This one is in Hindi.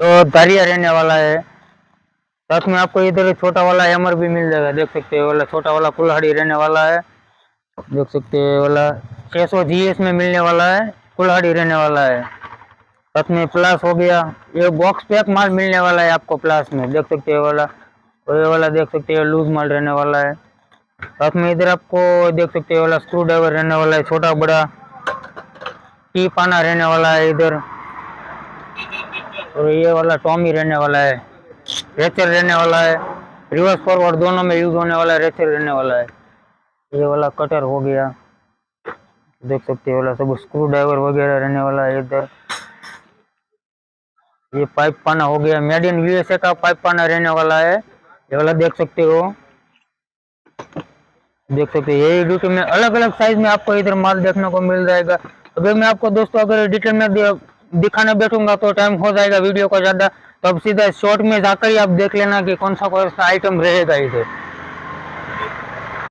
तो धारिया रहने वाला है। साथ में आपको इधर छोटा वाला एमर भी मिल जाएगा, देख सकते हैं। वाला छोटा वाला कुल्हाड़ी रहने वाला है, देख सकते हैं। वाला 600 जीएस में मिलने वाला है, कुल्हाड़ी रहने वाला है। साथ में प्लास हो गया, ये बॉक्स पैक माल मिलने वाला है आपको प्लास में, देख सकते हैं। वाला और ये वाला देख सकते हैं लूज माल रहने वाला है। साथ में इधर आपको देख सकते हैं वाला स्क्रू ड्राइवर रहने वाला है, छोटा बड़ा की पाना रहने वाला है इधर। और ये वाला टॉमी रहने वाला है, रेचर रहने वाला है, रिवर्स फॉरवर्ड दोनों में यूज होने वाला है, रेचर रहने वाला है। ये वाला कटर हो गया, देख सकते हो। वाला सब स्क्रू ड्राइवर वगैरह रहने वाला है इधर। ये पाइप पाना हो गया, मेड इन यूएसए का पाइप पाना रहने वाला है। ये वाला देख सकते हो, देख सकते हो। ये ड्यूटी में अलग अलग साइज में आपको इधर माल देखने को मिल जाएगा। अगर मैं आपको दोस्तों अगर डिटेल में दिखाने बैठूंगा तो टाइम हो जाएगा वीडियो का ज्यादा, तो अब सीधा शॉर्ट में जाकर ही आप देख लेना कि कौन सा आइटम रहेगा इधर।